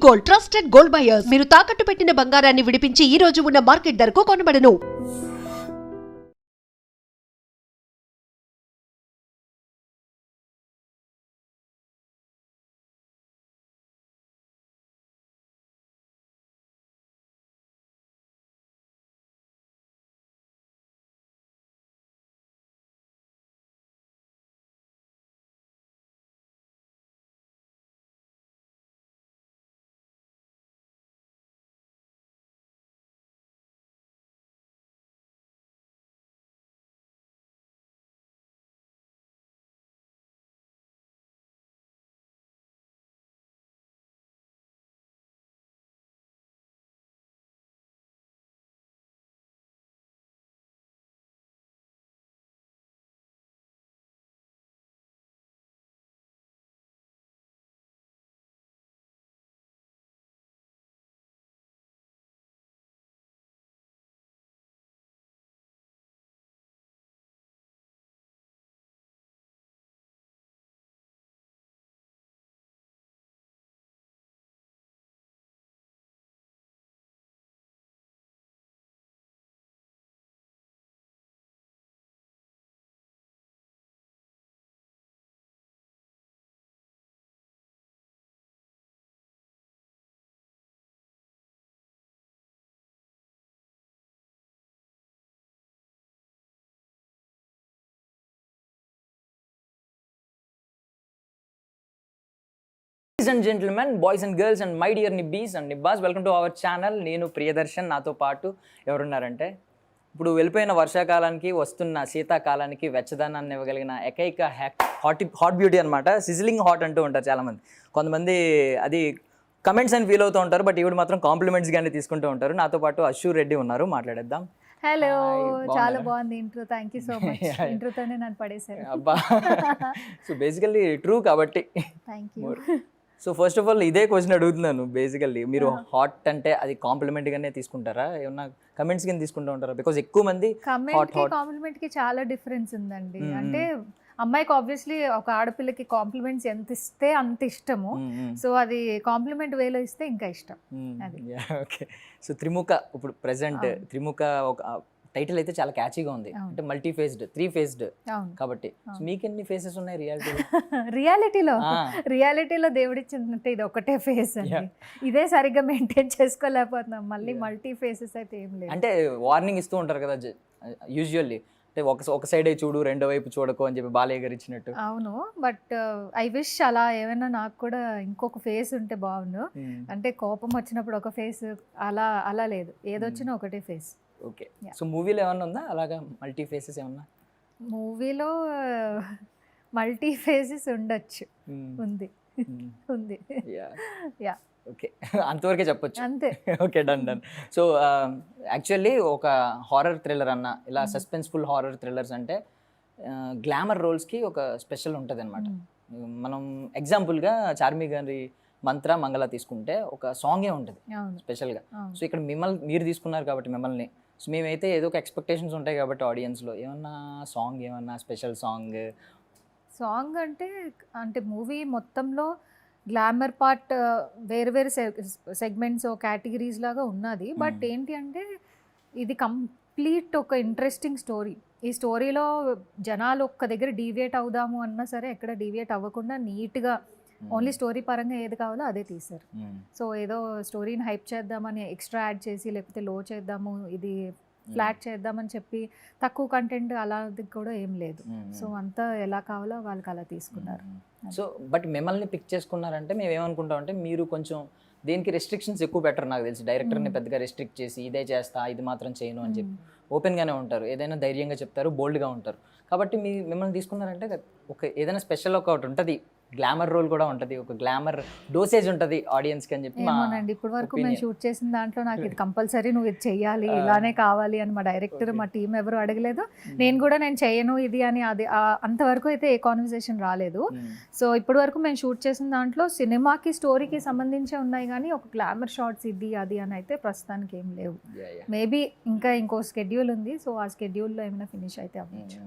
Gold, trusted gold buyers. మీరు తాకట్టు పెట్టిన బంగారాన్ని విడిపించి ఈ రోజు ఉన్న మార్కెట్ ధరకు కొనబడను. Ladies and gentlemen, boys and girls and my dear nibbis and nibbas, welcome to our channel. నేను ప్రియదర్శన్, నాతో పాటు ఎవరున్నారంటే ఇప్పుడు వెళ్ళిపోయిన వర్షాకాలానికి వస్తున్న శీతాకాలానికి వెచ్చదనాన్ని ఇవ్వగలిగిన ఏకైక హాట్ బ్యూటీ అనమాట. సిజిలింగ్ హాట్ అంటూ ఉంటారు చాలామంది. కొంతమంది అది కమెంట్స్ అని ఫీల్ అవుతూ ఉంటారు, బట్ ఈవిడ మాత్రం కాంప్లిమెంట్స్ గానీ తీసుకుంటూ ఉంటారు. నాతో పాటు అశూ రెడ్డి ఉన్నారు, మాట్లాడేద్దాం. హలో, చాలా బాగుంది intro. Thank you so much. ఇంట్రోతోనే నన్ను పడేశారు. అబ్బా, సో బేసికల్లీ ట్రూ కాబట్టి thank you. So first of all ఇదే క్వశ్చన్ అడుగుతున్నాను. బేసికల్లీ మీరు హాట్ అంటే అది కాంప్లిమెంట్ గానే తీసుకుంటారా, ఏమన్నా కమెంట్స్ కింద తీసుకుంటూ ఉంటారా? బికాజ్ ఎక్కువ మంది కాంప్లిమెంట్ కి చాలా డిఫరెన్స్ ఉందండి. అంటే అమ్మాయికి ఆబ్వియస్లీ ఒక ఆడపిల్లకి కాంప్లిమెంట్స్ ఎంత ఇస్తే అంత ఇష్టము. సో అది కాంప్లిమెంట్ వేలో ఇస్తే ఇంకా ఇష్టం. ఓకే, సో త్రిముఖ ఇప్పుడు ప్రెసెంట్ త్రిముఖ ఒక టైటిల్ అయితే చాలా క్యాచీగా ఉంది. అంటే మల్టీ ఫేస్డ్, 3 ఫేస్డ్ కాబట్టి మీకు ఎన్ని ఫేసెస్ ఉన్నాయి రియాలిటీలో దేవుడిచ్చినట్టు ఇది ఒకటే ఫేస్ అండి. ఇదే సరిగ్గా మెయింటైన్ చేసుకోలేకపోతున్నాం. మళ్ళీ మల్టీ ఫేసెస్ అయితే ఏం లేదు. అంటే వార్నింగ్ ఇస్తూ ఉంటారు కదా యూజువల్లీ, అంటే ఒక సైడే చూడు, రెండో వైపు చూడకు అని చెప్పి బాలయ్య గారు ఇచ్చినట్టు. అవును, బట్ ఐ విష్ అలా ఏమైనా నాకు కూడా ఇంకొక ఫేస్ ఉంటే బాగుండు. అంటే కోపం వచ్చినప్పుడు ఒక ఫేస్, అలా లేదు, ఏదొచ్చినా ఒకటే ఫేస్. ఓకే, సో మూవీలో ఏమన్నా ఉందా అలాగా మల్టీ ఫేసెస్ ఏమన్నా? మూవీలో మల్టీ ఫేసెస్ ఉండొచ్చు. ఉంది. యా, ఓకే, అంతవరకే చెప్పొచ్చు. అంతే. Okay, done. సో యాక్చువల్లీ ఒక హారర్ థ్రిల్లర్ అన్న, ఇలా సస్పెన్స్ఫుల్ హారర్ థ్రిల్లర్స్ అంటే గ్లామర్ రోల్స్కి ఒక స్పెషల్ ఉంటుంది అనమాట. మనం ఎగ్జాంపుల్గా చార్మి గారి మంత్ర మంగళ తీసుకుంటే ఒక సాంగే ఉంటుంది స్పెషల్గా. సో ఇక్కడ మీరు తీసుకున్నారు కాబట్టి మిమ్మల్ని, సో మేమైతే ఏదో ఒక ఎక్స్పెక్టేషన్స్ ఉంటాయి కాబట్టి ఆడియన్స్లో ఏమన్నా సాంగ్, ఏమన్నా స్పెషల్ సాంగ్ అంటే మూవీ మొత్తంలో గ్లామర్ పార్ట్ వేరు వేరు సెగ్మెంట్స్ కేటగిరీస్ లాగా ఉన్నది. బట్ ఏంటి అంటే ఇది కంప్లీట్ ఒక ఇంట్రెస్టింగ్ స్టోరీ. ఈ స్టోరీలో జనాలు ఒక్క దగ్గర డీవియేట్ అవుదాము అన్నా సరే ఎక్కడ డీవియేట్ అవ్వకుండా నీట్గా ఓన్లీ స్టోరీ పరంగా ఏది కావాలో అదే తీశారు. సో ఏదో స్టోరీని హైప్ చేద్దామని ఎక్స్ట్రా యాడ్ చేసి, లేకపోతే లో చేద్దాము, ఇది ఫ్లాట్ చేద్దామని చెప్పి తక్కువ కంటెంట్ అలాంటి కూడా ఏం లేదు. సో అంతా ఎలా కావాలో వాళ్ళకి అలా తీసుకున్నారు. సో బట్ మిమ్మల్ని పిక్ చేసుకున్నారంటే మేము ఏమనుకుంటాం అంటే మీరు కొంచెం దేనికి రెస్ట్రిక్షన్స్ ఎక్కువ పెట్టరు నాకు తెలిసి. డైరెక్టర్ని పెద్దగా రెస్ట్రిక్ట్ చేసి ఇదే చేస్తా, ఇది మాత్రం చేయను అని చెప్పి ఓపెన్గానే ఉంటారు. ఏదైనా ధైర్యంగా చెప్తారు, బోల్డ్గా ఉంటారు. కాబట్టి మిమ్మల్ని తీసుకున్నారంటే ఒక ఏదైనా స్పెషల్ ఒకటి ఉంటుంది, గ్లామర్ రోల్ కూడా ఉంటుంది, ఒక గ్లామర్ డోసేజ్ ఉంటుంది ఆడియన్స్కి అని చెప్పి. అవునండి, ఇప్పటి వరకు మేము షూట్ చేసిన దాంట్లో నాకు ఇది కంపల్సరీ నువ్వు ఇది చెయ్యాలి, ఇలానే కావాలి అని మా డైరెక్టర్, మా టీం ఎవరు అడగలేదు. నేను చేయను ఇది అని, అది అంతవరకు అయితే ఏ కాన్వర్సేషన్ రాలేదు. సో ఇప్పటి వరకు మేము షూట్ చేసిన దాంట్లో సినిమాకి స్టోరీకి సంబంధించే ఉన్నాయి, కానీ ఒక గ్లామర్ షార్ట్స్ ఇది అది అని అయితే ప్రస్తుతానికి ఏం లేవు. మేబీ ఇంకో స్కెడ్యూల్ ఉంది. సో ఆ స్కెడ్యూల్లో ఏమైనా ఫినిష్ అయితే అవ్వచ్చు.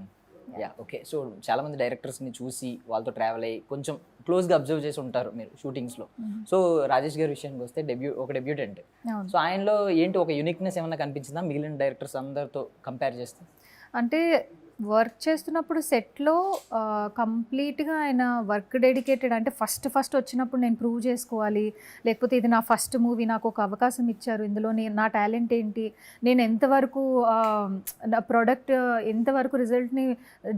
Yeah okay. సో చాలా మంది డైరెక్టర్స్ని చూసి వాళ్ళతో ట్రావెల్ అయ్యి కొంచెం క్లోజ్గా అబ్జర్వ్ చేసి ఉంటారు మీరు షూటింగ్స్లో. సో రాజేష్ గారి విషయానికి వస్తే ఒక డెబ్యూటెంట్. అవును. సో ఆయనలో ఏంటి ఒక యూనిక్నెస్ ఏమన్నా కనిపించిందా మిగిలిన డైరెక్టర్స్ అందరితో కంపేర్ చేస్తే? అంటే వర్క్ చేస్తున్నప్పుడు సెట్లో కంప్లీట్గా ఆయన వర్క్ డెడికేటెడ్. అంటే ఫస్ట్ వచ్చినప్పుడు నేను ప్రూవ్ చేసుకోవాలి, లేకపోతే ఇది నా ఫస్ట్ మూవీ, నాకు ఒక అవకాశం ఇచ్చారు, ఇందులో నా టాలెంట్ ఏంటి, నేను ఎంతవరకు నా ప్రోడక్ట్ ఎంతవరకు రిజల్ట్ని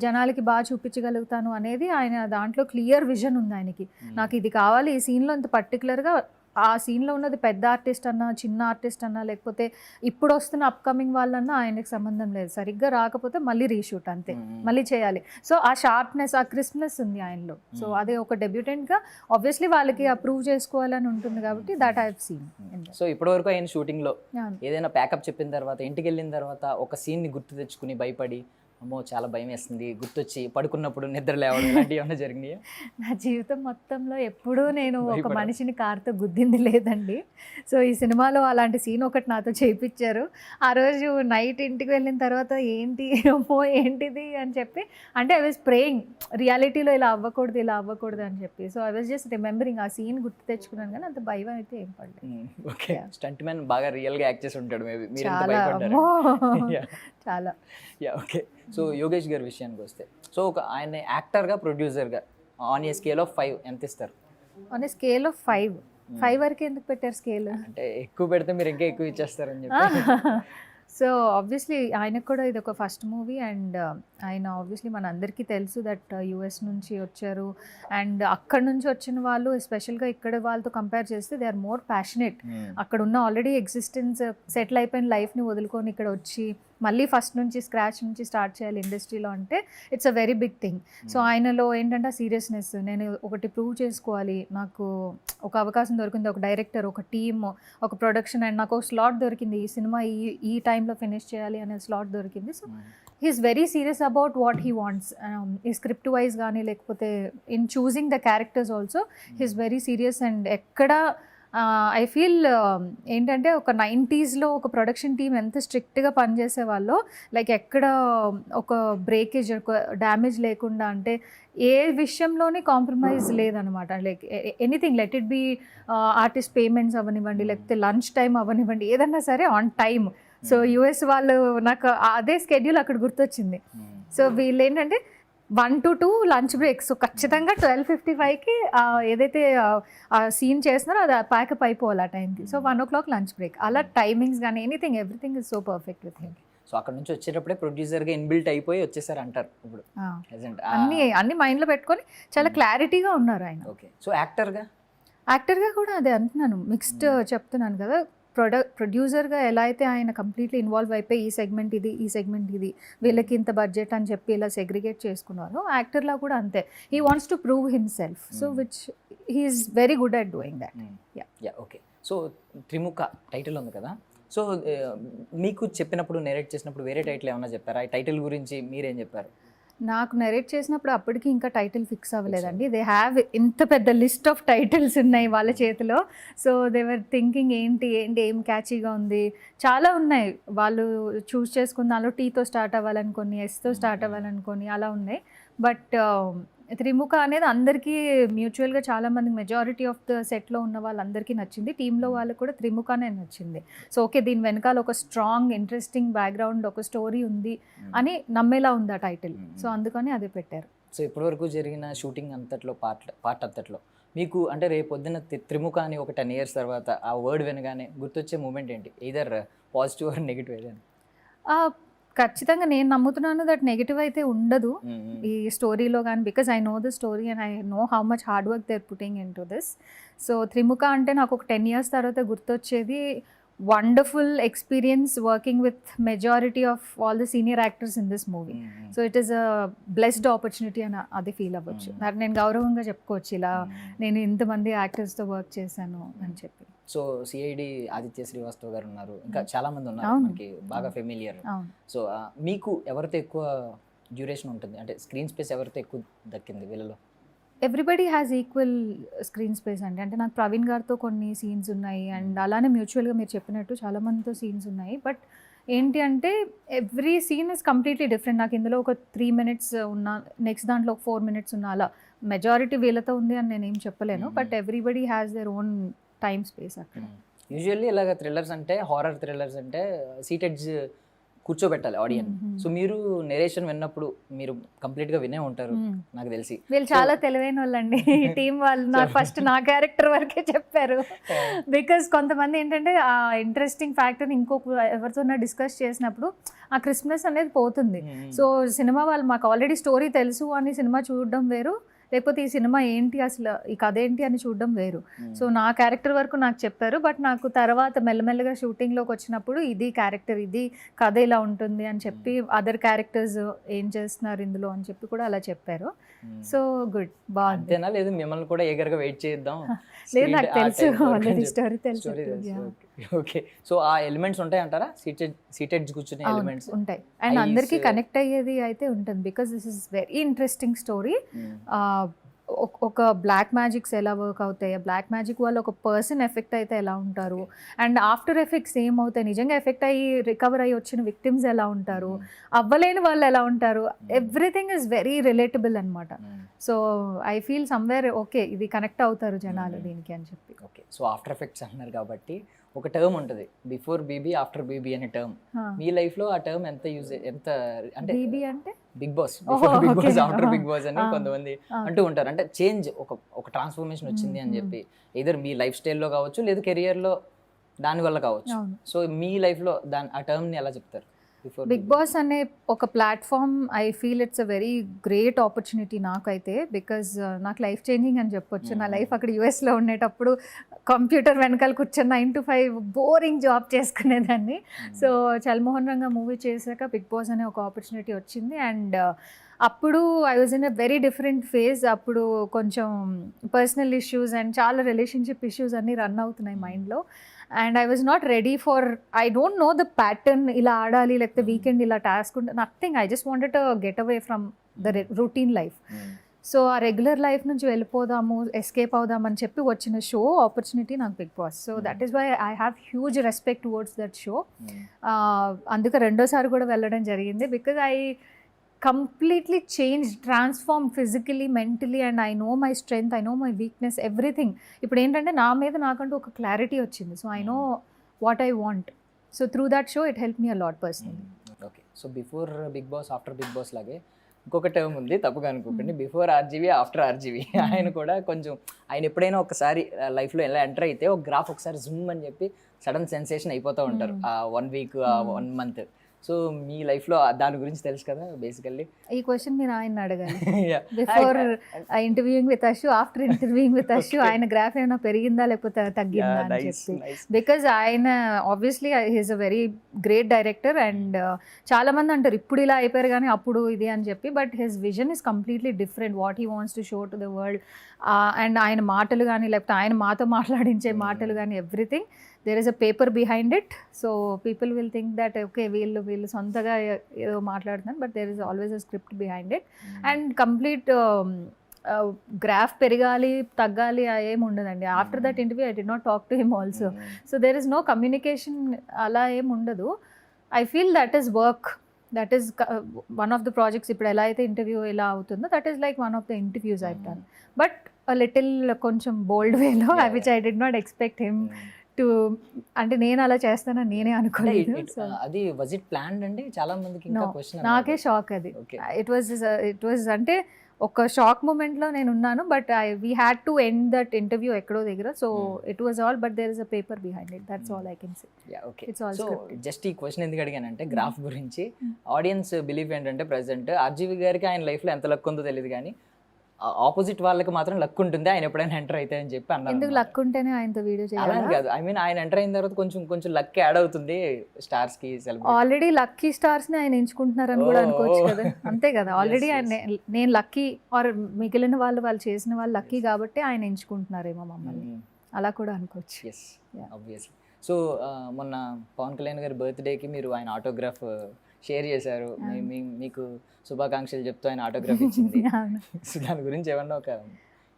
జనాలకి బాగా చూపించగలుగుతాను అనేది ఆయన దాంట్లో క్లియర్ విజన్ ఉంది ఆయనకి. నాకు ఇది కావాలి, ఈ సీన్లో ఇంత పర్టికులర్గా ఆ సీన్లో ఉన్నది పెద్ద ఆర్టిస్ట్ అన్నా చిన్న ఆర్టిస్ట్ అన్నా లేకపోతే ఇప్పుడు వస్తున్న అప్కమింగ్ వాళ్ళన్నా ఆయనకి సంబంధం లేదు. సరిగ్గా రాకపోతే మళ్ళీ రీషూట్ అంతే, మళ్ళీ చేయాలి. సో ఆ షార్ప్నెస్, ఆ క్రిస్ప్నెస్ ఉంది ఆయనలో. సో అదే ఒక డెబ్యూటెంట్గా ఆబ్వియస్లీ వాళ్ళకి అప్రూవ్ చేసుకోవాలని ఉంటుంది కాబట్టి that I have seen. So ఇప్పటివరకు ఆయన షూటింగ్లో ఏదైనా ప్యాకప్ చెప్పిన తర్వాత ఇంటికి వెళ్ళిన తర్వాత ఒక సీన్ని గుర్తు తెచ్చుకుని భయపడి అమ్మో చాలా భయం వేస్తుంది, గుర్తొచ్చి పడుకున్నప్పుడు నిద్ర లేవడం ఇలాంటివి ఏమైనా జరిగినాయా? నా జీవితం మొత్తంలో ఎప్పుడూ నేను ఒక మనిషిని కారుతో గుద్దింది లేదండి. సో ఈ సినిమాలో అలాంటి సీన్ ఒకటి నాతో చేయించారు. ఆ రోజు నైట్ ఇంటికి వెళ్ళిన తర్వాత ఏంటి అమ్మో ఏంటిది అని చెప్పి, అంటే ఐ వాజ్ ప్రేయింగ్ రియాలిటీలో ఇలా అవ్వకూడదు అని చెప్పి. So I was just remembering, ఆ సీన్ గుర్తు తెచ్చుకున్నాను కానీ అంత భయం అయితే ఏం పడలేదు. ఓకే, స్టంట్ మ్యాన్ బాగా రియల్గా యాక్ట్ చేసి ఉంటాడు మేబీ, మీరు చాలా అమ్మో చాలా. Yeah okay. సో యోగేష్ గారి విషయానికి వస్తే, సో ఒక ఆయన యాక్టర్గా ప్రొడ్యూసర్గా ఆన్ ఏ స్కేల్ ఆఫ్ 5 ఎంత ఇస్తారు? ఆన్ ఏ స్కేల్ ఆఫ్ 5 వరకు ఎందుకు పెట్టారు స్కేల్? అంటే ఎక్కువ పెడితే మీరు ఇంకా ఎక్కువ ఇచ్చేస్తారని చెప్పి. సో ఆబ్వియస్లీ ఆయనకు కూడా ఇది ఒక ఫస్ట్ మూవీ అండ్ ఆయన ఆబ్వియస్లీ మన అందరికీ తెలుసు దట్ యూఎస్ నుంచి వచ్చారు అండ్ అక్కడ నుంచి వచ్చిన వాళ్ళు ఎస్పెషల్గా ఇక్కడ వాళ్ళతో కంపేర్ చేస్తే దే ఆర్ మోర్ ప్యాషనెట్. అక్కడ ఉన్న ఆల్రెడీ ఎగ్జిస్టెన్స్ సెటిల్ అయిపోయిన లైఫ్ని వదులుకొని ఇక్కడ వచ్చి మళ్ళీ ఫస్ట్ నుంచి స్క్రాచ్ నుంచి స్టార్ట్ చేయాలి ఇండస్ట్రీలో అంటే it's a very big thing. So ఆయనలో ఏంటంటే సీరియస్నెస్, నేను ఒకటి ప్రూవ్ చేసుకోవాలి, నాకు ఒక అవకాశం దొరికింది, ఒక డైరెక్టర్, ఒక టీమ్, ఒక ప్రొడక్షన్ అండ్ నాకు ఒక స్లాట్ దొరికింది, ఈ సినిమా ఈ టైంలో ఫినిష్ చేయాలి అనే స్లాట్ దొరికింది. So he's very serious about what he wants. ఈ స్క్రిప్ట్ వైజ్ కానీ లేకపోతే in choosing the characters also he's very serious. And ఎక్కడ ఐ ఫీల్ ఏంటంటే ఒక 90sలో ఒక ప్రొడక్షన్ టీమ్ ఎంత స్ట్రిక్ట్గా పనిచేసే వాళ్ళు, లైక్ ఎక్కడ ఒక బ్రేకేజ్, ఒక డ్యామేజ్ లేకుండా, అంటే ఏ విషయంలోనే కాంప్రమైజ్ లేదనమాట. Like anything, let it be artist payments అవనివ్వండి, లేకపోతే లంచ్ టైం అవనివ్వండి, ఏదన్నా సరే ఆన్ టైమ్. సో యూఎస్ వాళ్ళు, నాకు అదే స్కెడ్యూల్ అక్కడ గుర్తొచ్చింది. సో వీళ్ళు ఏంటంటే 1 to 2 లంచ్ బ్రేక్. సో ఖచ్చితంగా 12:55కి ఏదైతే సీన్ చేస్తున్నారో అది ప్యాకప్ అయిపోవాలి ఆ టైంకి. So 1 o'clock lunch break. అలా టైమింగ్స్ కానీ anything, everything is so perfect with him. So అక్కడ నుంచి వచ్చేటప్పుడే ప్రొడ్యూసర్గా ఇన్బిల్ట్ అయిపోయి వచ్చేసారు అంటారు ఇప్పుడు. అన్ని మైండ్లో పెట్టుకొని చాలా క్లారిటీగా ఉన్నారు ఆయన. ఓకే. సో యాక్టర్గా కూడా అదే అంటున్నాను, మిక్స్డ్ చెప్తున్నాను కదా. ప్రొడ్యూసర్గా ఎలా అయితే ఆయన కంప్లీట్లీ ఇన్వాల్వ్ అయిపోయి ఈ సెగ్మెంట్ ఇది, వీళ్ళకి ఇంత బడ్జెట్ అని చెప్పి ఇలా సెగ్రిగేట్ చేసుకున్నారు, యాక్టర్లా కూడా అంతే. He wants to prove himself, so which he's very good at doing that. Yeah okay. So Trimukha title ఉంది కదా, సో మీకు చెప్పినప్పుడు నేరేట్ చేసినప్పుడు వేరే టైటిల్ ఏమన్నా చెప్పారా? ఈ టైటిల్ గురించి మీరేం చెప్పారు? నాకు నెరేట్ చేసినప్పుడు అప్పటికి ఇంకా టైటిల్ ఫిక్స్ అవ్వలేదండి. దే హ్యావ్ ఇంత పెద్ద లిస్ట్ ఆఫ్ టైటిల్స్ ఉన్నాయి వాళ్ళ చేతిలో. సో దేవర్ థింకింగ్ ఏం క్యాచీగా ఉంది, చాలా ఉన్నాయి వాళ్ళు చూస్ చేసుకున్న దానిలో. టీతో స్టార్ట్ అవ్వాలనుకొని, ఎస్తో స్టార్ట్ అవ్వాలనుకొని అలా ఉన్నాయి. బట్ త్రిముఖ అనేది అందరికీ మ్యూచువల్గా చాలామంది మెజారిటీ ఆఫ్ ద సెట్లో ఉన్న వాళ్ళందరికీ నచ్చింది. టీంలో వాళ్ళకి కూడా త్రిముఖనే నచ్చింది. సో ఓకే, దీని వెనకాల ఒక స్ట్రాంగ్ ఇంట్రెస్టింగ్ బ్యాక్గ్రౌండ్, ఒక స్టోరీ ఉంది అని నమ్మేలా ఉంది ఆ టైటిల్. సో అందుకని అదే పెట్టారు. సో ఇప్పటివరకు జరిగిన షూటింగ్ అంతట్లో పార్ట్ అంతట్లో మీకు అంటే రేపు పొద్దున్న త్రిముఖ అని ఒక 10 years తర్వాత ఆ వర్డ్ వినగానే గుర్తొచ్చే మూమెంట్ ఏంటి? ఎయిదర్ పాజిటివ్ ఆర్ నెగిటివ్ ఏదైనా? ఖచ్చితంగా నేను నమ్ముతున్నాను దట్ నెగిటివ్ అయితే ఉండదు ఈ స్టోరీలో కానీ, because I know the story and I know how much hard work they are putting in to this. So Trimukha అంటే నాకు ఒక 10 years తర్వాత గుర్తొచ్చేది wonderful experience working with majority of all the senior actors in this movie. So it is a blessed opportunity అని అది feel అవ్వచ్చు. నేను గౌరవంగా చెప్పుకోవచ్చు, ఇలా నేను ఇంతమంది యాక్టర్స్తో వర్క్ చేశాను అని చెప్పి. సో సిఐడి ఆదిత్య శ్రీవాస్తవ్ గారు ఉన్నారు, ఇంకా చాలా మంది ఉన్నారు మనకి బాగా ఫెమిలియర్. సో మీకు ఎవరితో ఎక్కువ డ్యూరేషన్ ఉంటుంది, అంటే స్క్రీన్ స్పేస్ ఎవరితో ఎక్కువ దక్కింది వీళ్ళలో? Everybody has equal screen space అండి. అంటే నాకు ప్రవీణ్ గారితో కొన్ని సీన్స్ ఉన్నాయి అండ్ అలానే మ్యూచువల్గా మీరు చెప్పినట్టు చాలా మందితో సీన్స్ ఉన్నాయి. బట్ ఏంటి అంటే every scene is completely different. నాకు ఇందులో ఒక 3 minutes ఉన్నా, నెక్స్ట్ దాంట్లో ఒక 4 minutes ఉన్నా, అలా మెజారిటీ వీళ్ళతో ఉంది అని నేను ఏం చెప్పలేను. But everybody has their own time space అక్కడ. యూజువల్లీ ఇలాగ థ్రిల్లర్స్ అంటే, హారర్ థ్రిల్లర్స్ అంటే సీటెడ్స్ కూర్చోబెట్టాలి ఆడియన్స్. సో మీరు నెరేషన్ విన్నప్పుడు మీరు కంప్లీట్ గా వినే ఉంటారు నాకు తెలిసి. వీళ్ళు చాలా తెలివైన వాళ్ళండి ఈ టీం వాళ్ళు. నాకు ఫస్ట్ నా క్యారెక్టర్ వరకే చెప్పారు. బికాస్ కొంతమంది ఏంటంటే ఆ ఇంట్రెస్టింగ్ ఫ్యాక్టర్ ఇంకొక ఎవరితో డిస్కస్ చేసినప్పుడు ఆ క్రిస్మస్ అనేది పోతుంది. సో సినిమా వాళ్ళు మాకు ఆల్రెడీ స్టోరీ తెలుసు అని సినిమా చూడడం వేరు, లేకపోతే ఈ సినిమా ఏంటి అసలు ఈ కథ ఏంటి అని చూడడం వేరు. సో నా క్యారెక్టర్ వరకు నాకు చెప్పారు. బట్ నాకు తర్వాత మెల్లమెల్లగా షూటింగ్లోకి వచ్చినప్పుడు ఇది క్యారెక్టర్, ఇది కథ ఇలా ఉంటుంది అని చెప్పి అదర్ క్యారెక్టర్స్ ఏం చేస్తున్నారు ఇందులో అని చెప్పి కూడా అలా చెప్పారు. సో గుడ్, బాగుంది. అంతేనా లేదు మిమ్మల్ని కూడా ఎగర్గా వెయిట్ చేద్దాం? లేదు, నాకు తెలుసు ఆల్రెడీ స్టోరీ తెలుసు. ఓకే. సో ఆ ఎలిమెంట్స్ ఉంటాయి అంటారా సీటెడ్ కూర్చునే ఎలిమెంట్స్? ఉంటాయి. అండ్ అందరికీ కనెక్ట్ అయ్యేది అయితే ఉంటుంది. Because this is very interesting story. ఒక బ్లాక్ మ్యాజిక్స్ ఎలా వర్క్ అవుతాయి, బ్లాక్ మ్యాజిక్ వల్ల ఒక పర్సన్ ఎఫెక్ట్ అయితే ఎలా ఉంటారు, అండ్ ఆఫ్టర్ ఎఫెక్ట్స్ ఏమవుతాయి, నిజంగా ఎఫెక్ట్ అయ్యి రికవర్ అయ్యి వచ్చిన విక్టిమ్స్ ఎలా ఉంటారు, అవ్వలేని వాళ్ళు ఎలా ఉంటారు, ఎవ్రీథింగ్ ఇస్ వెరీ రిలేటబుల్ అనమాట. So I feel somewhere okay ఇది కనెక్ట్ అవుతారు జనాలు దీనికి అని చెప్పి. ఓకే. సో ఆఫ్టర్ ఎఫెక్ట్స్ అంటున్నారు కాబట్టి ఒక టర్మ్ ఉంటుంది, బిఫోర్ బీబీ ఆఫ్టర్ బీబీ అనే టర్మ్. మీ లైఫ్ లో ఆ టర్మ్ ఎంత అంటే బీబీ అంటే Bigg Boss, before Bigg Boss after Bigg Boss అని కొంతమంది అంటూ ఉంటారు. అంటే చేంజ్, ఒక ట్రాన్స్ఫర్మేషన్ వచ్చింది అని చెప్పి, ఎదర్ మీ లైఫ్ స్టైల్లో కావచ్చు లేదా కెరియర్లో దాని వల్ల కావచ్చు. సో మీ లైఫ్లో ఆ టర్మ్ని ఎలా చెప్తారు? బిగ్ బాస్ అనే ఒక platform I feel it's a very great opportunity నాకైతే. బికాజ్ నాకు లైఫ్ చేంజింగ్ అని చెప్పొచ్చు. నా లైఫ్ అక్కడ యూఎస్లో ఉండేటప్పుడు కంప్యూటర్ వెనకాల కూర్చొని 9 to 5 బోరింగ్ జాబ్ చేసుకునేదాన్ని. సో చల్మోహన్ రంగా మూవీ చేశాక బిగ్ బాస్ అనే ఒక ఆపర్చునిటీ వచ్చింది. అండ్ అప్పుడు I was in a very different phase. అప్పుడు కొంచెం పర్సనల్ ఇష్యూస్ అండ్ చాలా రిలేషన్షిప్ ఇష్యూస్ అన్నీ రన్ అవుతున్నాయి మైండ్లో. And I was not ready for, I don't know the pattern, ఇలా ఆడాలి లేకపోతే వీకెండ్ ఇలా టాస్క్ ఉంటే, nothing. I just wanted to get away from the routine life. So ఆ రెగ్యులర్ లైఫ్ నుంచి వెళ్ళిపోదాము, ఎస్కేప్ అవుదామని చెప్పి వచ్చిన షో ఆపర్చునిటీ నాకు Bigg Boss. So that is why I have huge respect towards that show. అందుకే రెండోసారి కూడా వెళ్ళడం జరిగింది. Because I completely changed, transformed physically, mentally, and I know my strength, I know my weakness, everything. ఇప్పుడు ఏంటంటే నా మీద నాకంటూ ఒక క్లారిటీ వచ్చింది. So I know what I want. So through that show it help me a lot personally. Okay. So before Bigg Boss after Bigg Boss లాగే ఇంకొక term ఉంది, తప్పుగా అనుకోకండి, బిఫోర్ ఆర్జీవీ ఆఫ్టర్ ఆర్జీవీ. ఆయన కూడా కొంచెం, ఆయన ఎప్పుడైనా ఒకసారి లైఫ్లో ఎలా ఎంటర్ అయితే ఒక గ్రాఫ్ ఒకసారి జూమ్ అని చెప్పి సడన్ సెన్సేషన్ అయిపోతూ ఉంటారు ఆ 1 week, 1 month. సో మీ లైఫ్లో దాని గురించి తెలుసు కదా బేసికల్లీ. ఈ క్వశ్చన్ మీరు ఆయన అడగాలి. Before interviewing with Ashu, after interviewing with Ashu ఆయన గ్రాఫ్ ఏమైనా పెరిగిందా లేకపోతే తగ్గిందా అని చెప్పి. బికాజ్ ఆయన obviously he's a very great director. And చాలా మంది అంటారు ఇప్పుడు ఇలా అయిపోయారు కానీ అప్పుడు ఇది అని చెప్పి. But his vision is completely different, what he wants to show to the world. And ఆయన మాటలు కానీ లేకపోతే ఆయన మాతో మాట్లాడించే మాటలు కానీ everything, there is a paper behind it. So people will think that okay వీళ్ళు సొంతగా ఏదో మాట్లాడుతున్నారు, but there is always a script behind it. And complete graph పెరగాలి తగ్గాలి ఏమి ఉండదండి. After that interview I did not talk to him also. So there is no communication, అలా ఏమి ఉండదు. I feel that is work. That is one of the projects. ఇప్పుడు ఎలా అయితే ఇంటర్వ్యూ ఎలా అవుతుందో that is like one of the interviews I've done. But a little కొంచెం బోల్డ్ వేలో, which I did not expect him to, అంటే నేను అలా చేస్తానని నేనే అనుకోలేదు. అది వాజ్ ఇట్ ప్లాన్డ్ అండి? చాలా మందికి ఇంకా క్వశ్చన్, నాకే షాక్ అది. ఇట్ వాజ్ అంటే ఒక షాక్ మూమెంట్లో నేను ఉన్నాను. But we had to end that interview ఎక్కడో దగ్గర. So it was all, but there is a paper behind it. That's all I can say. It's all scripted. Just ఈ question ఎందుకు అడిగానంటే గ్రాఫ్ గురించి ఆడియన్స్ బిలీఫ్ ఏంటంటే present RGV గారికి ఆయన లైఫ్లో ఎంత లక్ ఉందో తెలియదు కానీ ఆపోజిట్ వాళ్ళకి మాత్రం లక్ ఉంటుంది ఆయన ఎప్పుడైనా ఎంటర్ అయితే అని చెప్పి అన్నారు. ఎందుకు లక్ ఉంటేనే ఆయనతో వీడియో చేయాలి? అలా కాదు, ఐ మీన్ ఆయన ఎంటర్ అయిన తర్వాత కొంచెం లక్ యాడ్ అవుతుంది స్టార్స్ కి. ఆల్రెడీ లక్కీ స్టార్స్ ని ఆయన ఎంచుకుంటున్నారని కూడా అనుకోవచ్చు కదా. అంతే కదా, ఆల్రెడీ నేను లక్కీ ఆర్ మిగిలిన వాళ్ళు చేసిన వాళ్ళు లక్కీ కాబట్టి ఆయన ఎంచుకుంటున్నారేమో మమ్మల్ని, అలా కూడా అనుకోవచ్చు. Yes, obviously. సో మొన్న పవన్ కళ్యాణ్ గారి బర్త్డేకి మీరు ఆయన ఆటోగ్రాఫ్ షేర్ చేశారు. మీకు శుభాకాంక్షలు చెప్తూ ఆయన ఆటోగ్రాఫ్ ఇచ్చింది. సో దాని గురించి ఏమన్నా ఒక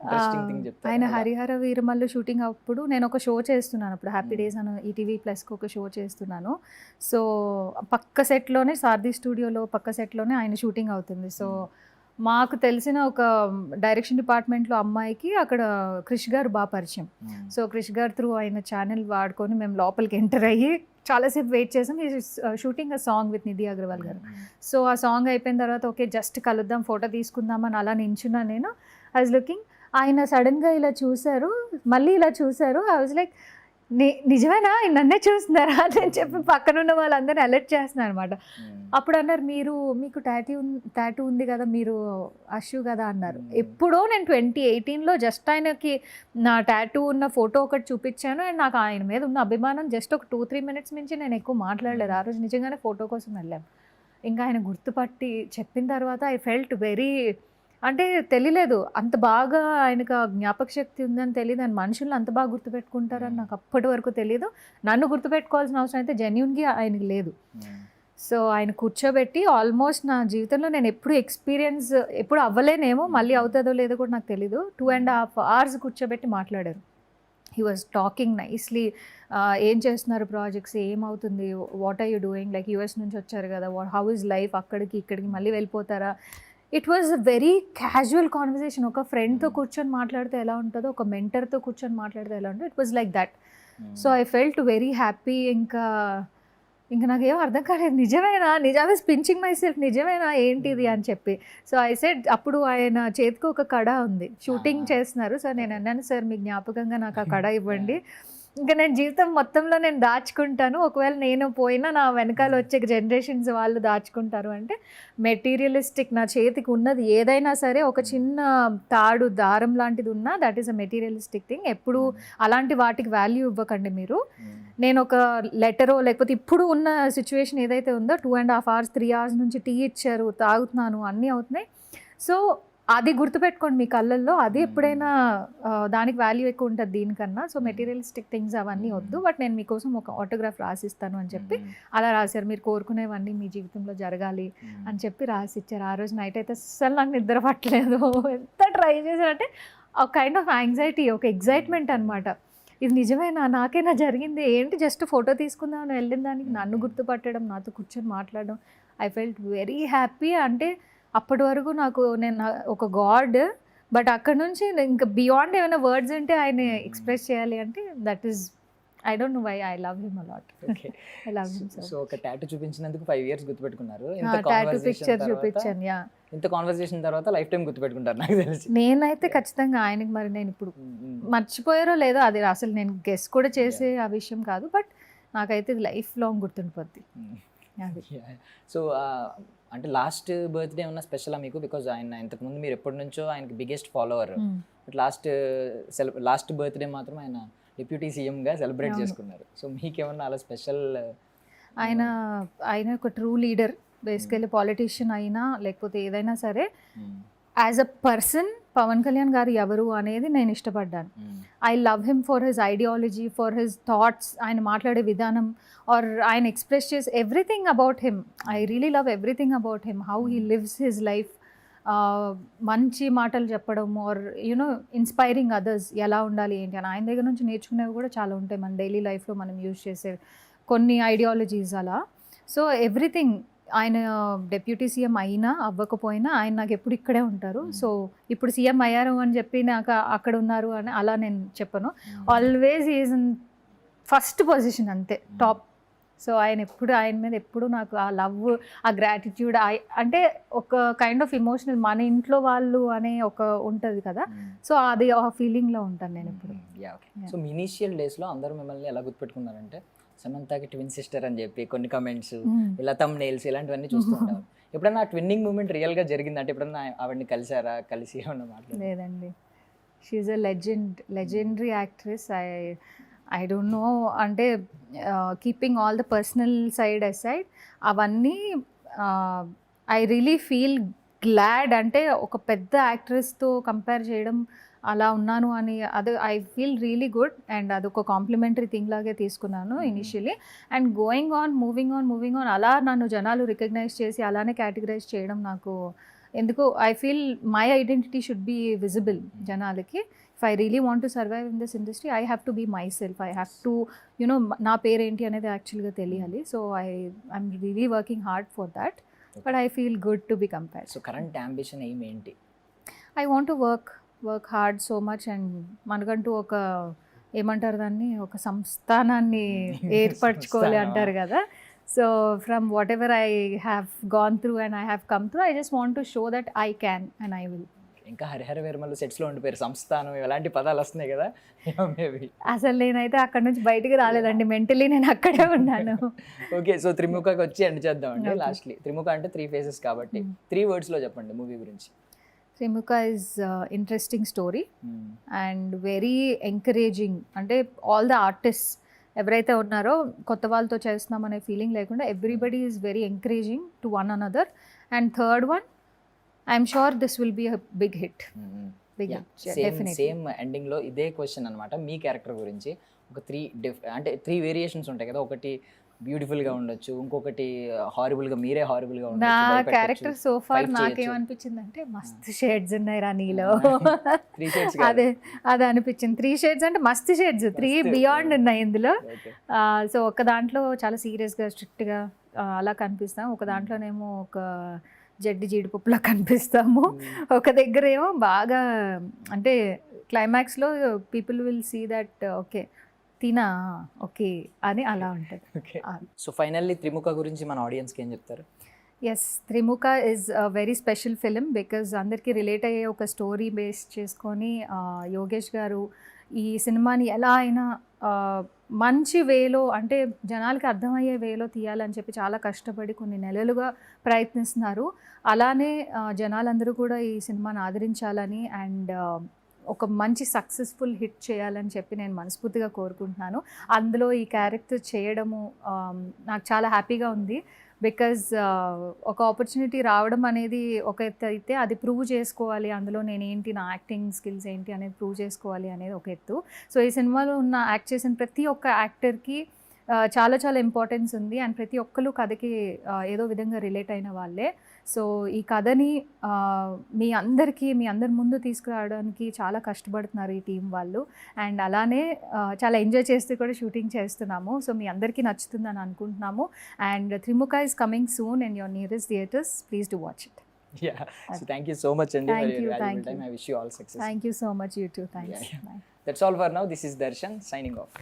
ఇంట్రెస్టింగ్ థింగ్ చెప్తారు ఆయన హరిహర వీరమల్లు షూటింగ్ అప్పుడు నేను ఒక షో చేస్తున్నాను అప్పుడు హ్యాపీ డేస్ అని ఈటీవీ ప్లస్కి ఒక షో చేస్తున్నాను. సో పక్క సెట్లోనే సారథి స్టూడియోలో పక్క సెట్లోనే ఆయన షూటింగ్ అవుతుంది. సో మాకు తెలిసిన ఒక డైరెక్షన్ డిపార్ట్మెంట్లో అమ్మాయికి అక్కడ క్రిష్ గారు బాగా పరిచయం. సో క్రిష్ గారు త్రూ ఆయన ఛానల్ వాడుకొని మేము లోపలికి ఎంటర్ అయ్యి చాలాసేపు వెయిట్ చేసాం. Shooting a song with Nidhi Agarwal గారు. సో ఆ సాంగ్ అయిపోయిన తర్వాత ఓకే జస్ట్ కలుద్దాం ఫోటో తీసుకుందామని అలా నించున్నా నేను. ఐ వాజ్ లుకింగ్, ఆయన సడన్గా ఇలా చూశారు, మళ్ళీ ఇలా చూశారు. ఐ వాజ్ లైక్ నిజమేనా నన్నే చూస్తున్నారా అని చెప్పి పక్కన ఉన్న వాళ్ళందరినీ అలర్ట్ చేస్తున్నారు అనమాట. అప్పుడు అన్నారు మీకు టాటూ ఉంది కదా, మీరు అషు కదా అన్నారు. ఎప్పుడో నేను 2018లో జస్ట్ ఆయనకి నా టాటూ ఉన్న ఫోటో ఒకటి చూపించాను. అండ్ నాకు ఆయన మీద ఉన్న అభిమానం జస్ట్ ఒక 2-3 మినిట్స్ నుంచి నేను ఎక్కువ మాట్లాడలేదు. ఆ రోజు నిజంగానే ఫోటో కోసం వెళ్ళాం. ఇంకా ఆయన గుర్తుపట్టి చెప్పిన తర్వాత ఐ ఫెల్ట్ వెరీ, అంటే తెలియలేదు అంత బాగా ఆయనకు ఆ జ్ఞాపక శక్తి ఉందని తెలియదు, అని మనుషులను అంత బాగా గుర్తుపెట్టుకుంటారని నాకు అప్పటి వరకు తెలియదు. నన్ను గుర్తుపెట్టుకోవాల్సిన అవసరం అయితే జెన్యూన్గా ఆయనకి లేదు. సో ఆయన కూర్చోబెట్టి ఆల్మోస్ట్ నా జీవితంలో నేను ఎప్పుడు అవ్వలేనేమో, మళ్ళీ అవుతుందో లేదో కూడా నాకు తెలీదు, 2.5 hours కూర్చోబెట్టి మాట్లాడారు. He was talking nicely. ఏం చేస్తున్నారు ప్రాజెక్ట్స్, ఏమవుతుంది, what are you doing, like US నుంచి వచ్చారు కదా, హౌ ఇస్ లైఫ్, అక్కడికి ఇక్కడికి మళ్ళీ వెళ్ళిపోతారా. It was a very casual conversation. ఒక ఫ్రెండ్తో కూర్చొని మాట్లాడితే ఎలా ఉంటుందో, ఒక మెంటర్తో కూర్చొని మాట్లాడితే ఎలా ఉంటుందో, it was like that. So I felt very happy. ఇంకా నాకేం అర్థం కాలేదు, నిజమే పించింగ్ మై సెల్ఫ్, నిజమేనా ఏంటిది అని చెప్పి. సో ఐ సెడ్, అప్పుడు ఆయన చేతికి ఒక కడ ఉంది, షూటింగ్ చేస్తున్నారు. సో నేను అన్నాను, సార్ మీ జ్ఞాపకంగా నాకు ఆ కడ ఇవ్వండి, ఇంకా నేను జీవితం మొత్తంలో నేను దాచుకుంటాను, ఒకవేళ నేను పోయినా నా వెనకాల వచ్చే జనరేషన్స్ వాళ్ళు దాచుకుంటారు అంటే. మెటీరియలిస్టిక్, నా చేతికి ఉన్నది ఏదైనా సరే, ఒక చిన్న తాడు దారం లాంటిది ఉన్నా that is a materialistic thing. ఎప్పుడు అలాంటి వాటికి వాల్యూ ఇవ్వకండి మీరు. నేను ఒక లెటరో లేకపోతే ఇప్పుడు ఉన్న సిచ్యువేషన్ ఏదైతే ఉందో 2.5 hours 3 hours నుంచి టీ ఇచ్చారు, తాగుతున్నాను, అన్నీ అవుతున్నాయి. సో అది గుర్తుపెట్టుకోండి మీ కళ్ళల్లో, అది ఎప్పుడైనా దానికి వాల్యూ ఎక్కువ ఉంటుంది దీనికన్నా. సో మెటీరియలిస్టిక్ థింగ్స్ అవన్నీ వద్దు, బట్ నేను మీకోసం ఒక ఆటోగ్రాఫ్ రాసిస్తాను అని చెప్పి అలా రాశారు. మీరు కోరుకునేవన్నీ మీ జీవితంలో జరగాలి అని చెప్పి రాసిచ్చారు. ఆ రోజు నైట్ అయితే అస్సలు నాకు నిద్ర పట్టలేదు. ఎంత ట్రై చేశారంటే ఒక కైండ్ ఆఫ్ యాంగ్జైటీ, ఒక ఎగ్జైట్మెంట్ అనమాట. ఇది నిజమేనా, నాకేనా జరిగింది ఏంటి, జస్ట్ ఫోటో తీసుకుందామని వెళ్ళిన దానికి నన్ను గుర్తుపట్టడం, నాతో కూర్చొని మాట్లాడడం, ఐ ఫెల్ట్ వెరీ హ్యాపీ. అంటే అప్పటి వరకు నేను ఒక గాడ్, బట్ అక్కడ నుంచి ఇంకా బియాండ్ ఏమైనా వర్డ్స్ ఉంటే ఆయన ఎక్స్ప్రెస్ చేయాలి అంటే that is, I don't know why I love him a lot. I love him so. So ఒక టాటూ చూపించినందుకు 5 years గుర్తుపెట్టుకున్నారు. టాటూ పిక్చర్ చూపించాను. ఇంత కాన్వర్సేషన్ తర్వాత లైఫ్ టైం గుర్తుపెట్టుకుంటారు నాకు తెలిసి. నేనైతే ఖచ్చితంగా ఆయనకి, మరి నేను ఇప్పుడు మర్చిపోయారో లేదో అది అసలు నేను గెస్ కూడా చేసే ఆ విషయం కాదు, బట్ నాకైతే ఇది లైఫ్ లాంగ్ గుర్తుండిపోద్ది. సో అంటే లాస్ట్ బర్త్డే ఉన్న స్పెషలా మీకు? బికాజ్ ఆయన ఇంతకుముందు మీరు ఎప్పటి నుంచో ఆయనకి biggest follower, but last birthday మాత్రం ఆయన డిప్యూటీ సీఎంగా సెలబ్రేట్ చేసుకున్నారు. సో మీకేమన్నా అలా స్పెషల్? ఆయన ఒక ట్రూ లీడర్, బేసికలీ పాలిటీషియన్ అయినా లేకపోతే ఏదైనా సరే, as a person Pavan Kalyan గారు ఎవరు అనేది నేను ఇష్టపడ్డాను. I love him for his ideology, for his thoughts, ఆయన మాట్లాడే విధానం, ఆర్ ఆయన ఎక్స్ప్రెస్ చేసే everything about him. I really love everything about him, how he lives his life. మంచి మాటలు చెప్పడం, ఆర్ యూనో ఇన్స్పైరింగ్ అదర్స్, ఎలా ఉండాలి ఏంటి అని. ఆయన దగ్గర నుంచి నేర్చుకునేవి కూడా చాలా ఉంటాయి మన డైలీ లైఫ్లో మనం యూజ్ చేసే కొన్ని ఐడియాలజీస్ అలా. సో ఎవ్రీథింగ్, ఆయన డెప్యూటీ సీఎం అయినా అవ్వకపోయినా ఆయన నాకు ఎప్పుడు ఇక్కడే ఉంటారు. సో ఇప్పుడు సీఎం అయ్యారు అని చెప్పి నాకు అక్కడ ఉన్నారు అని అలా నేను చెప్పను. Always is in first position, అంతే, టాప్. సో ఆయన మీద ఎప్పుడు నాకు ఆ లవ్, ఆ గ్రాటిట్యూడ్, అంటే ఒక కైండ్ ఆఫ్ ఇమోషనల్, మన ఇంట్లో వాళ్ళు అనే ఒక ఉంటుంది కదా, సో అది ఆ ఫీలింగ్లో ఉంటాను నేను ఇప్పుడు. సో మీ ఇనీషియల్ డేస్లో అందరూ మిమ్మల్ని ఎలా గుర్తుపెట్టుకున్నారంటే సమంతకి ట్విన్ సిస్టర్ అని చెప్పి కొన్ని కమెంట్స్, ఇలా థంబ్నెయిల్స్ ఇలాంటివన్నీ చూస్తూ ఉంటారు. ఎప్పుడన్నా ఆ ట్విన్నింగ్ మూమెంట్ రియల్గా జరిగింది అంటే ఎప్పుడన్నా ఆవిడని కలిసి ఏమన్నా మాట్లాడారు? లేదండి, she is a legendary actress. I don't know, అంటే keeping all the personal side aside, అవన్నీ ఐ రియలీ ఫీల్ గ్లాడ్. అంటే ఒక పెద్ద యాక్ట్రెస్తో కంపేర్ చేయడం, అలా ఉన్నాను అని, అది I feel really good. And అదొక కాంప్లిమెంటరీ థింగ్ లాగే తీసుకున్నాను ఇనిషియలీ. అండ్ మూవింగ్ ఆన్ అలా నన్ను జనాలు రికగ్నైజ్ చేసి అలానే కేటగరైజ్ చేయడం నాకు ఎందుకు I feel my identity should be visible జనాలకి. If I really want to survive in this industry I have to be myself. I have to you know నా పేరేంటి అనేది యాక్చువల్గా తెలియాలి. So I'm really working hard for that, but I feel good to be compared. So current ambition ఏంటి? I want to work hard so much and మనకంటూ ఒక ఏమంటారు దాన్ని, ఒక సంస్థానాన్ని ఏర్పరచుకోవాలి అంటారు కదా. So from what ever I have gone through and I have come through, I just want to show that I can and I will. ఇంకా హరిహర వీరమల్లు సెట్స్లో ఉండిపోయారు, సంస్థానం ఇలాంటి పదాలు వస్తున్నాయి కదా మేబీ. అసలు నేనైతే అక్కడ నుంచి బయటికి రాలేదండి, మెంటలీ నేను అక్కడే ఉన్నాను. ఓకే, సో త్రిముఖకి వచ్చి ఎండ్ చేద్దామండి లాస్ట్లీ. త్రిముఖ అంటే 3 phases కాబట్టి 3 wordsలో చెప్పండి మూవీ గురించి. Trimuka is interesting story and very encouraging. అంటే ఆల్ ద ఆర్టిస్ట్స్ ఎవరైతే ఉన్నారో కొత్త వాళ్ళతో చేస్తున్నాం అనే ఫీలింగ్ లేకుండా everybody is very encouraging to one another. And third one, I'm sure this will be a big hit. Same ending లో ఇదే క్వశ్చన్ అన్నమాట. మీ క్యారెక్టర్ గురించి ఒక 3 వేరియేషన్స్ ఉంటాయి కదా. ఒకటి బ్యూటిఫుల్ గా ఉండొచ్చు, ఇంకొకటి హారిబుల్ గా, మీరే హారిబుల్ గా నా ఉండొచ్చు. క్యారెక్టర్ సో ఫార్ నాకేమనిపించింది అంటే మస్తు షేడ్స్ ఉన్నాయి రా నీలో. 3 shades అదే అనిపించింది. 3 shades అంటే మస్తు షేడ్స్, 3 బియాండ్ ఉన్నాయి ఇందులో. సో ఒక దాంట్లో చాలా సీరియస్గా స్ట్రిక్ట్గా అలా కనిపిస్తాం, ఒక దాంట్లోనేమో ఒక జడ్డి జీడిపప్పులా కనిపిస్తాము, ఒక దగ్గర ఏమో బాగా అంటే క్లైమాక్స్లో people will see that okay తినా ఓకే అని అలా ఉంటుంది. సో ఫైనల్లీ త్రిముఖ గురించి మన ఆడియన్స్కి ఏం చెప్తారు? Yes, Trimukha is a very special film because అందరికీ రిలేట్ అయ్యే ఒక స్టోరీ బేస్ చేసుకొని యోగేష్ గారు ఈ సినిమాని ఎలా అయినా మంచి వేలో అంటే జనాలకి అర్థమయ్యే వేలో తీయాలని చెప్పి చాలా కష్టపడి కొన్ని నెలలుగా ప్రయత్నిస్తున్నారు. అలానే జనాలందరూ కూడా ఈ సినిమాని ఆదరించాలని అండ్ ఒక మంచి సక్సెస్ఫుల్ హిట్ చేయాలని చెప్పి నేను మనస్ఫూర్తిగా కోరుకుంటున్నాను. అందులో ఈ క్యారెక్టర్ చేయడము నాకు చాలా హ్యాపీగా ఉంది. బికాజ్ ఒక ఆపర్చునిటీ రావడం అనేది ఒక ఎత్తు అయితే అది ప్రూవ్ చేసుకోవాలి, అందులో నేనేంటి, నా యాక్టింగ్ స్కిల్స్ ఏంటి అనేది ప్రూవ్ చేసుకోవాలి అనేది ఒక ఎత్తు. సో ఈ సినిమాలో ఉన్న యాక్ట్ చేసిన ప్రతి ఒక్క యాక్టర్కి చాలా చాలా ఇంపార్టెన్స్ ఉంది అండ్ ప్రతి ఒక్కరు కథకి ఏదో విధంగా రిలేట్ అయిన వాళ్ళే. సో ఈ కథని మీ అందరి ముందు తీసుకురావడానికి చాలా కష్టపడుతున్నారు ఈ టీం వాళ్ళు అండ్ అలానే చాలా ఎంజాయ్ చేస్తూ కూడా షూటింగ్ చేస్తున్నాము. సో మీ అందరికీ నచ్చుతుందని అనుకుంటున్నాము and Trimukha is coming soon in your nearest theatres. Please do watch it. Yeah, so thank you so much Andy for your valuable time. I wish you all success. Thank you so much, you too. Thanks. That's all for now. This is Darshan signing off.